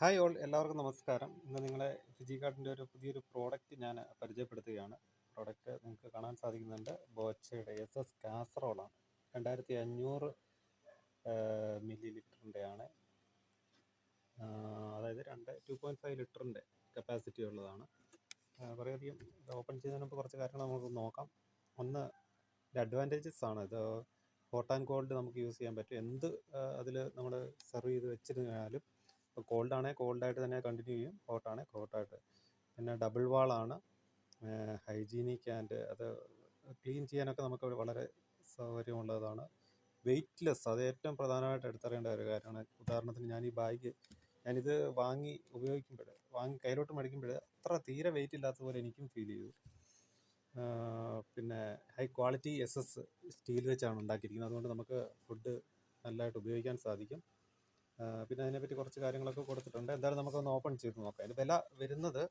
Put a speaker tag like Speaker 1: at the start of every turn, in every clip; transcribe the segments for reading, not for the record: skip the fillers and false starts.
Speaker 1: Hi all, എല്ലാവർക്കും നമസ്കാരം. ഇന്ന് നിങ്ങളെ ഫിജികാർട്ടിൻ്റെ പുതിയൊരു പ്രോഡക്റ്റ് ഞാൻ പരിചയപ്പെടുത്തുകയാണ്. പ്രോഡക്റ്റ് നിങ്ങൾക്ക് കാണാൻ സാധിക്കുന്നുണ്ട്. ബോച്ചയുടെ SS കാസറോളാണ്. 2500 മില്ലി ലിറ്ററിൻ്റെ ആണ്. അതായത് 2.5 ലിറ്ററിൻ്റെ കപ്പാസിറ്റി ഉള്ളതാണ്. കുറേയധികം ഓപ്പൺ ചെയ്യുന്നതിന് മുമ്പ് കുറച്ച് കാര്യങ്ങൾ നമുക്ക് നോക്കാം. ഒന്ന്, അഡ്വാൻറ്റേജസ് ആണ്. ഇത് ഹോട്ട് ആൻഡ് കോൾഡ് നമുക്ക് യൂസ് ചെയ്യാൻ പറ്റും. എന്ത് അതിൽ നമ്മൾ സെർവ് ചെയ്ത് വെച്ചിരുന്നാലും ഇപ്പോൾ കോൾഡാണെങ്കിൽ കോൾഡായിട്ട് തന്നെ കണ്ടിന്യൂ ചെയ്യും, ഹോട്ടാണെങ്കിൽ ഹോട്ടായിട്ട്. പിന്നെ ഡബിൾ വാളാണ്, ഹൈജീനിക് ആൻഡ് അത് ക്ലീൻ ചെയ്യാനൊക്കെ നമുക്ക് വളരെ സൗകര്യമുള്ളതാണ്. വെയ്റ്റ്ലെസ്, അത് ഏറ്റവും പ്രധാനമായിട്ട് എടുത്തറിയേണ്ട ഒരു കാര്യമാണ്. ഉദാഹരണത്തിന് ഞാനിത് വാങ്ങി കയ്യിലോട്ട് മേടിക്കുമ്പോൾ അത്ര തീരെ വെയിറ്റ് ഇല്ലാത്തതുപോലെ എനിക്കും ഫീൽ ചെയ്തു. പിന്നെ ഹൈ ക്വാളിറ്റി SS സ്റ്റീൽ വെച്ചാണ് ഉണ്ടാക്കിയിരിക്കുന്നത്. അതുകൊണ്ട് നമുക്ക് ഫുഡ് നല്ലതായിട്ട് ഉപയോഗിക്കാൻ സാധിക്കും. പിന്നെ അതിനെപ്പറ്റി കുറച്ച് കാര്യങ്ങളൊക്കെ കൊടുത്തിട്ടുണ്ട്. എന്തായാലും നമുക്കൊന്ന് ഓപ്പൺ ചെയ്ത് നോക്കാം. അതിൻ്റെ വില വരുന്നത്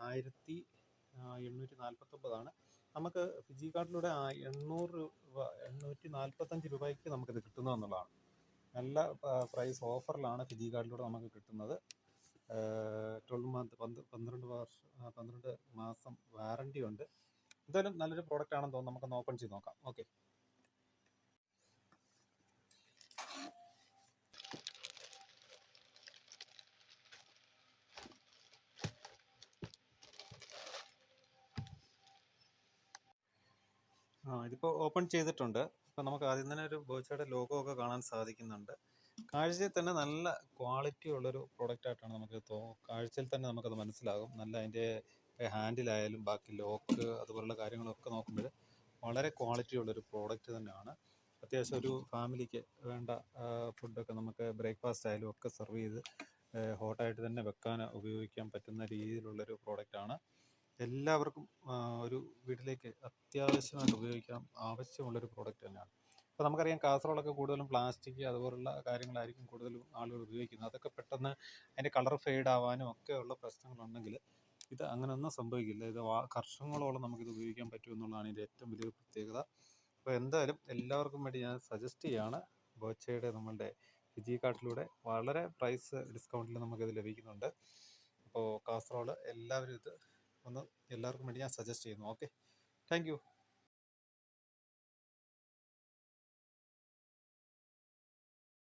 Speaker 1: 1849 നമുക്ക് ഫിജികാർട്ടിലൂടെ 845 രൂപയ്ക്ക് നമുക്കിത് കിട്ടുന്നതെന്നുള്ളതാണ്. നല്ല പ്രൈസ് ഓഫറിലാണ് ഫിജികാർട്ടിലൂടെ നമുക്ക് കിട്ടുന്നത്. 12 മാസം വാറണ്ടി ഉണ്ട്. എന്തായാലും നല്ലൊരു പ്രോഡക്റ്റ് ആണെന്ന് തോന്നുന്നു. നമുക്കൊന്ന് ഓപ്പൺ ചെയ്ത് നോക്കാം. ഓക്കെ. ഇതിപ്പോൾ ഓപ്പൺ ചെയ്തിട്ടുണ്ട്. ഇപ്പം നമുക്ക് ആദ്യം തന്നെ ഒരു ബോച്ചയുടെ ലോഗോ ഒക്കെ കാണാൻ സാധിക്കുന്നുണ്ട്. കാഴ്ചയിൽ തന്നെ നല്ല ക്വാളിറ്റി ഉള്ളൊരു പ്രോഡക്റ്റായിട്ടാണ് നമുക്ക് കാഴ്ചയിൽ തന്നെ നമുക്കത് മനസ്സിലാകും. നല്ല അതിൻ്റെ ഹാൻഡിലായാലും ബാക്കി ലോക്ക് അതുപോലുള്ള കാര്യങ്ങളൊക്കെ നോക്കുമ്പോൾ വളരെ ക്വാളിറ്റി ഉള്ളൊരു പ്രോഡക്റ്റ് തന്നെയാണ്. അത്യാവശ്യം ഒരു ഫാമിലിക്ക് വേണ്ട ഫുഡൊക്കെ നമുക്ക് ബ്രേക്ക്ഫാസ്റ്റ് ആയാലും ഒക്കെ സെർവ് ചെയ്ത് ഹോട്ടായിട്ട് തന്നെ ഉപയോഗിക്കാൻ പറ്റുന്ന രീതിയിലുള്ളൊരു പ്രോഡക്റ്റാണ്. എല്ലാവർക്കും ഒരു വീട്ടിലേക്ക് അത്യാവശ്യമായിട്ട് ഉപയോഗിക്കാൻ ആവശ്യമുള്ളൊരു പ്രോഡക്റ്റ് തന്നെയാണ്. അപ്പോൾ നമുക്കറിയാം, കാസറോളൊക്കെ കൂടുതലും പ്ലാസ്റ്റിക് അതുപോലുള്ള കാര്യങ്ങളായിരിക്കും കൂടുതലും ആളുകൾ ഉപയോഗിക്കുന്നത്. അതൊക്കെ പെട്ടെന്ന് അതിൻ്റെ കളർ ഫെയ്ഡ് ആവാനും ഒക്കെയുള്ള പ്രശ്നങ്ങളുണ്ടെങ്കിൽ ഇത് അങ്ങനെയൊന്നും സംഭവിക്കില്ല. ഇത് വർഷങ്ങളോളം നമുക്കിത് ഉപയോഗിക്കാൻ പറ്റും എന്നുള്ളതാണ് ഇതിൻ്റെ ഏറ്റവും വലിയൊരു പ്രത്യേകത. അപ്പോൾ എന്തായാലും എല്ലാവർക്കും വേണ്ടി ഞാൻ സജസ്റ്റ് ചെയ്യുകയാണ്. ബോച്ചയുടെ നമ്മളുടെ ഫിജികാർട്ടിലൂടെ വളരെ പ്രൈസ് ഡിസ്കൗണ്ടിൽ നമുക്കിത് ലഭിക്കുന്നുണ്ട്. അപ്പോൾ കാസറോൾ എല്ലാവരും എല്ലാവർക്കും വേണ്ടി ഞാൻ സജസ്റ്റ് ചെയ്യുന്നു. Okay, thank you.